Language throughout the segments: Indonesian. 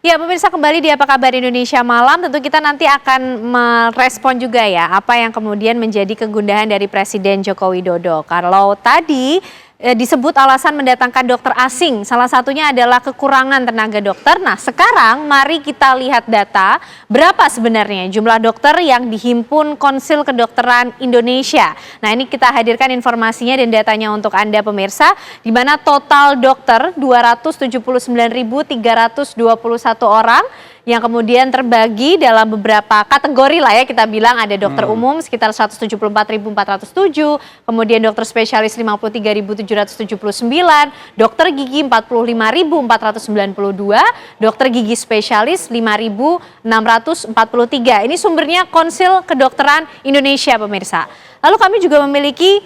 Ya, pemirsa kembali di Apa Kabar Indonesia Malam. Tentu kita nanti akan merespon juga ya apa yang kemudian menjadi kegundahan dari Presiden Joko Widodo. Kalau tadi disebut alasan mendatangkan dokter asing, salah satunya adalah kekurangan tenaga dokter. Nah, sekarang mari kita lihat data berapa sebenarnya jumlah dokter yang dihimpun Konsil Kedokteran Indonesia. Nah, ini kita hadirkan informasinya dan datanya untuk Anda pemirsa, di mana total dokter 279.321 orang yang kemudian terbagi dalam beberapa kategori lah ya, kita bilang ada dokter umum sekitar 174.407, kemudian dokter spesialis 53.779, dokter gigi 45.492, dokter gigi spesialis 5.643. Ini sumbernya Konsil Kedokteran Indonesia pemirsa. Lalu kami juga memiliki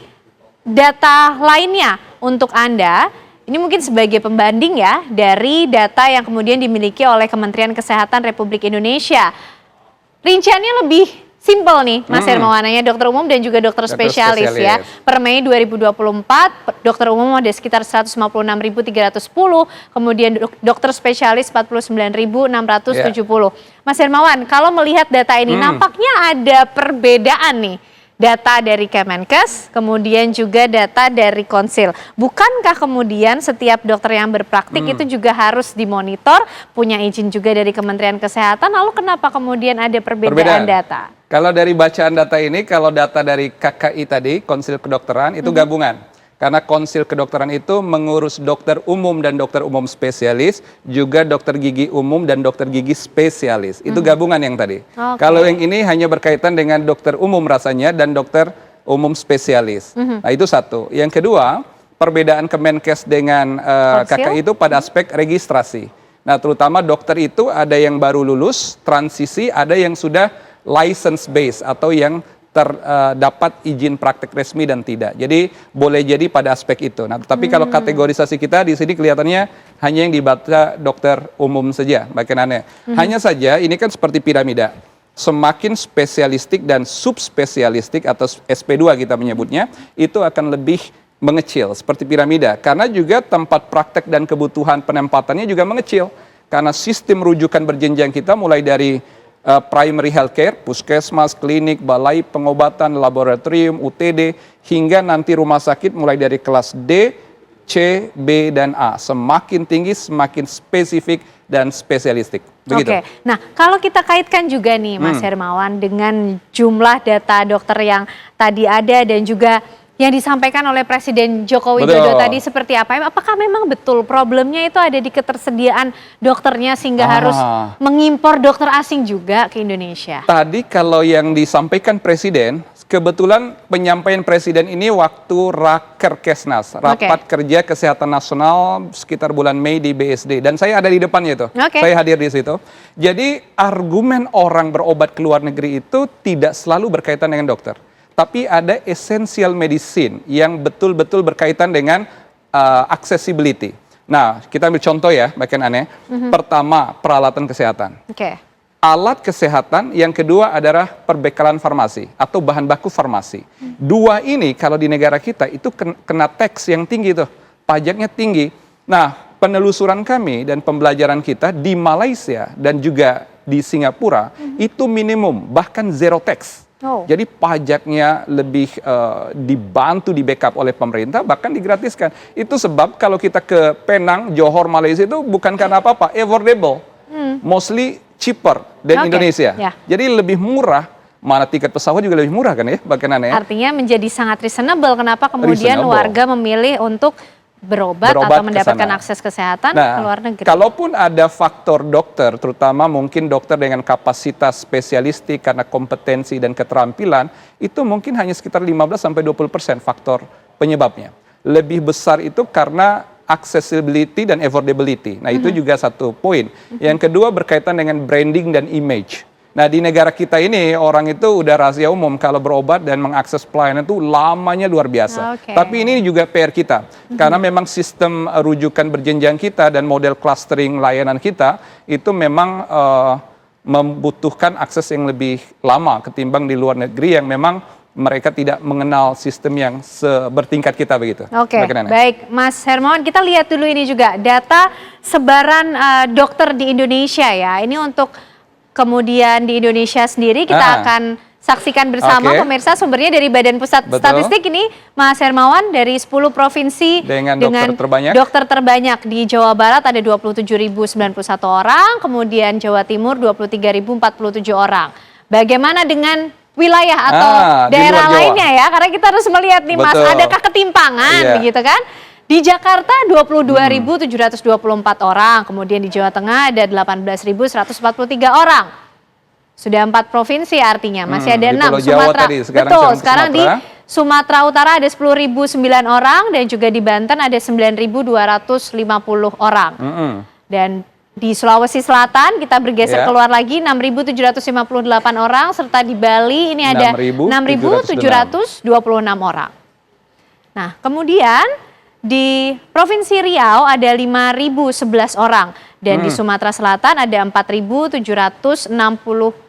data lainnya untuk Anda. Ini mungkin sebagai pembanding ya dari data yang kemudian dimiliki oleh Kementerian Kesehatan Republik Indonesia. Rinciannya lebih simpel nih Mas Hermawan, dokter umum dan juga dokter spesialis ya. Per Mei 2024 dokter umum ada sekitar 156.310, kemudian dokter spesialis 49.670. Mas Hermawan, kalau melihat data ini nampaknya ada perbedaan nih. Data dari Kemenkes, kemudian juga data dari Konsil. Bukankah kemudian setiap dokter yang berpraktik itu juga harus dimonitor, punya izin juga dari Kementerian Kesehatan, lalu kenapa kemudian ada perbedaan data? Kalau dari bacaan data ini, kalau data dari KKI tadi, Konsil Kedokteran, itu gabungan. Karena Konsil Kedokteran itu mengurus dokter umum dan dokter umum spesialis, juga dokter gigi umum dan dokter gigi spesialis. Itu gabungan yang tadi. Kalau yang ini hanya berkaitan dengan dokter umum rasanya dan dokter umum spesialis. Nah itu satu. Yang kedua, perbedaan Kemenkes dengan KKI itu pada aspek registrasi. Nah terutama dokter itu ada yang baru lulus, transisi, ada yang sudah license based atau yang terdapat izin praktek resmi dan tidak. Jadi boleh jadi pada aspek itu. Nah, tapi kalau kategorisasi kita di sini kelihatannya hanya yang dibaca dokter umum saja, bagian aneh. Hanya saja ini kan seperti piramida. Semakin spesialistik dan subspesialistik atau SP2 kita menyebutnya, itu akan lebih mengecil seperti piramida. Karena juga tempat praktek dan kebutuhan penempatannya juga mengecil. Karena sistem rujukan berjenjang kita mulai dari primary healthcare, puskesmas, klinik, balai pengobatan, laboratorium, UTD, hingga nanti rumah sakit mulai dari kelas D, C, B, dan A. Semakin tinggi, semakin spesifik dan spesialistik. Begitu. Oke, nah kalau kita kaitkan juga nih Mas Hermawan dengan jumlah data dokter yang tadi ada dan juga yang disampaikan oleh Presiden Joko Widodo tadi seperti apa? Apakah memang betul problemnya itu ada di ketersediaan dokternya sehingga harus mengimpor dokter asing juga ke Indonesia? Tadi kalau yang disampaikan Presiden, kebetulan penyampaian Presiden ini waktu Rakerkesnas, Rapat Kerja Kesehatan Nasional sekitar bulan Mei di BSD. Dan saya ada di depannya itu, saya hadir di situ. Jadi argumen orang berobat ke luar negeri itu tidak selalu berkaitan dengan dokter. Tapi ada essential medicine yang betul-betul berkaitan dengan accessibility. Nah, kita ambil contoh ya, bagian aneh. Pertama, peralatan kesehatan. Alat kesehatan, yang kedua adalah perbekalan farmasi atau bahan baku farmasi. Dua ini kalau di negara kita itu kena tax yang tinggi tuh, pajaknya tinggi. Nah, penelusuran kami dan pembelajaran kita di Malaysia dan juga di Singapura itu minimum, bahkan zero tax. Jadi pajaknya lebih dibantu, di backup oleh pemerintah, bahkan digratiskan. Itu sebab kalau kita ke Penang, Johor, Malaysia itu bukan karena apa-apa, affordable. Mostly cheaper dari Indonesia. Jadi lebih murah, mana tiket pesawat juga lebih murah kan ya, bahkan aneh. Artinya menjadi sangat reasonable, kenapa kemudian warga memilih untuk berobat atau mendapatkan akses kesehatan ke luar negeri. Kalaupun ada faktor dokter, terutama mungkin dokter dengan kapasitas spesialistik karena kompetensi dan keterampilan, itu mungkin hanya sekitar 15-20% faktor penyebabnya. Lebih besar itu karena accessibility dan affordability. Nah itu juga satu poin. Yang kedua berkaitan dengan branding dan image. Nah di negara kita ini orang itu udah rahasia umum kalau berobat dan mengakses pelayanan itu lamanya luar biasa. Tapi ini juga PR kita karena memang sistem rujukan berjenjang kita dan model clustering layanan kita itu memang membutuhkan akses yang lebih lama ketimbang di luar negeri yang memang mereka tidak mengenal sistem yang bertingkat kita begitu. Oke, baik Mas Hermawan, kita lihat dulu ini juga data sebaran dokter di Indonesia ya. Ini untuk kemudian di Indonesia sendiri kita akan saksikan bersama pemirsa, sumbernya dari Badan Pusat Statistik ini Mas Hermawan, dari 10 provinsi dengan dokter terbanyak di Jawa Barat ada 27.091 orang, kemudian Jawa Timur 23.047 orang. Bagaimana dengan wilayah atau daerah lainnya ya, karena kita harus melihat nih Mas, adakah ketimpangan begitu kan? Di Jakarta 22.724 orang, kemudian di Jawa Tengah ada 18.143 orang. Sudah 4 provinsi artinya, masih ada 6. Sumatera, sekarang di Sumatera Utara ada 10.009 orang, dan juga di Banten ada 9.250 orang. Dan di Sulawesi Selatan kita bergeser keluar lagi 6.758 orang, serta di Bali ini ada 6.726 orang. Nah, kemudian di Provinsi Riau ada 5.011 orang, dan di Sumatera Selatan ada 4.769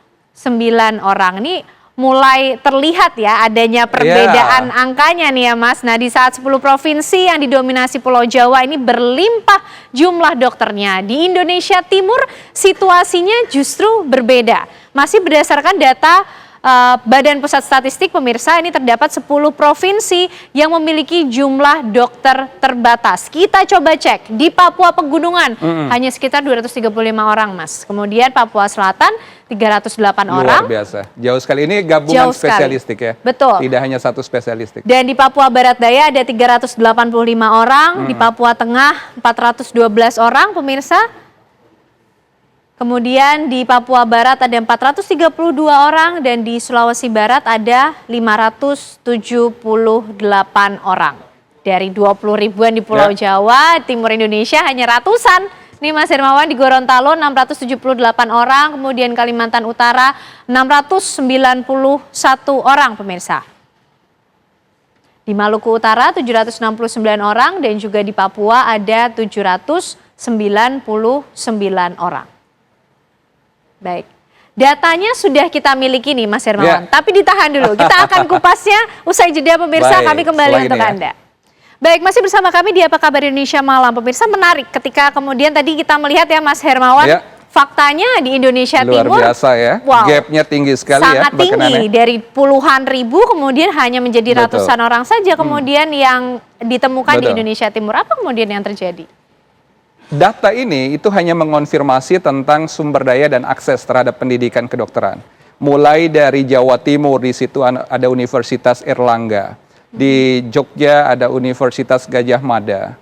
orang. Ini mulai terlihat ya adanya perbedaan angkanya nih ya Mas. Nah, di saat 10 provinsi yang didominasi Pulau Jawa ini berlimpah jumlah dokternya, di Indonesia Timur situasinya justru berbeda. Masih berdasarkan data Badan Pusat Statistik pemirsa, ini terdapat 10 provinsi yang memiliki jumlah dokter terbatas. Kita coba cek, di Papua Pegunungan hanya sekitar 235 orang Mas. Kemudian Papua Selatan 308 orang. Luar biasa, jauh sekali, ini gabungan spesialistik ya. Betul. Tidak hanya satu spesialistik. Dan di Papua Barat Daya ada 385 orang, di Papua Tengah 412 orang pemirsa. Kemudian di Papua Barat ada 432 orang, dan di Sulawesi Barat ada 578 orang. Dari 20 ribuan di Pulau Jawa, Timur Indonesia hanya ratusan. Nih Mas Hermawan, di Gorontalo 678 orang, kemudian Kalimantan Utara 691 orang pemirsa. Di Maluku Utara 769 orang, dan juga di Papua ada 799 orang. Baik, datanya sudah kita miliki nih Mas Hermawan, tapi ditahan dulu. Kita akan kupasnya usai jeda pemirsa, kami kembali untuk Anda. Baik, masih bersama kami di Apa Kabar Indonesia Malam. Pemirsa, menarik ketika kemudian tadi kita melihat ya Mas Hermawan, faktanya di Indonesia Timur luar biasa ya, gapnya tinggi sekali sangat tinggi, dari puluhan ribu kemudian hanya menjadi ratusan orang saja kemudian yang ditemukan di Indonesia Timur. Apa kemudian yang terjadi? Data ini itu hanya mengonfirmasi tentang sumber daya dan akses terhadap pendidikan kedokteran. Mulai dari Jawa Timur, di situ ada Universitas Erlangga, di Jogja ada Universitas Gajah Mada,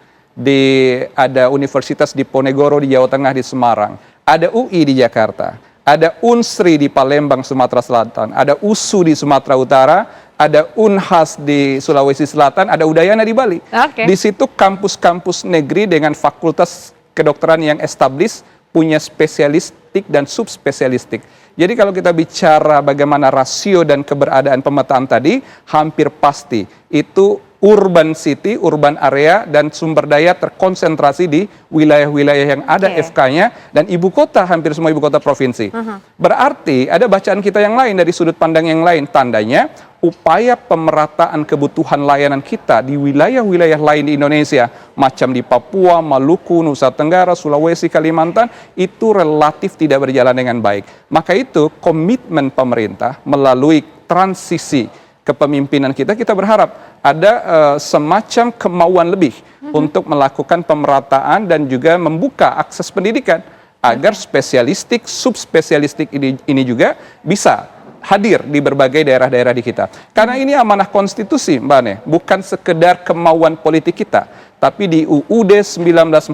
ada Universitas Diponegoro di Jawa Tengah di Semarang, ada UI di Jakarta, ada Unsri di Palembang Sumatera Selatan, ada USU di Sumatera Utara, ada Unhas di Sulawesi Selatan, ada Udayana di Bali. Di situ kampus-kampus negeri dengan fakultas kedokteran yang established, punya spesialistik dan subspesialistik. Jadi kalau kita bicara bagaimana rasio dan keberadaan pemetaan tadi, hampir pasti itu urban city, urban area, dan sumber daya terkonsentrasi di wilayah-wilayah yang ada FK-nya, dan ibu kota, hampir semua ibu kota provinsi. Berarti ada bacaan kita yang lain dari sudut pandang yang lain, tandanya upaya pemerataan kebutuhan layanan kita di wilayah-wilayah lain di Indonesia, macam di Papua, Maluku, Nusa Tenggara, Sulawesi, Kalimantan, itu relatif tidak berjalan dengan baik. Maka itu komitmen pemerintah melalui transisi kepemimpinan kita berharap ada semacam kemauan lebih untuk melakukan pemerataan dan juga membuka akses pendidikan agar spesialistik, subspesialistik ini juga bisa hadir di berbagai daerah-daerah di kita. Karena ini amanah konstitusi, Mbak Ne, bukan sekedar kemauan politik kita, tapi di UUD 1945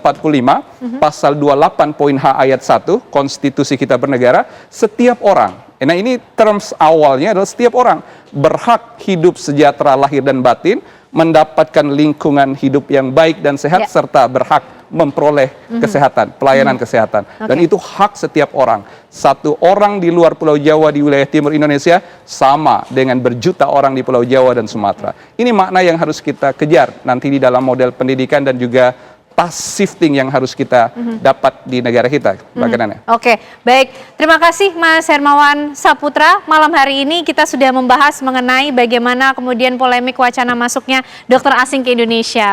pasal 28 poin H ayat 1 konstitusi kita bernegara, setiap orang, nah ini terms awalnya adalah setiap orang berhak hidup sejahtera lahir dan batin, mendapatkan lingkungan hidup yang baik dan sehat, serta berhak memperoleh kesehatan, pelayanan kesehatan. Dan itu hak setiap orang. Satu orang di luar Pulau Jawa di wilayah timur Indonesia sama dengan berjuta orang di Pulau Jawa dan Sumatera. Ini makna yang harus kita kejar nanti di dalam model pendidikan dan juga task shifting yang harus kita dapat di negara kita, Mbak Nana. Oke, baik. Terima kasih Mas Hermawan Saputra. Malam hari ini kita sudah membahas mengenai bagaimana kemudian polemik wacana masuknya dokter asing ke Indonesia.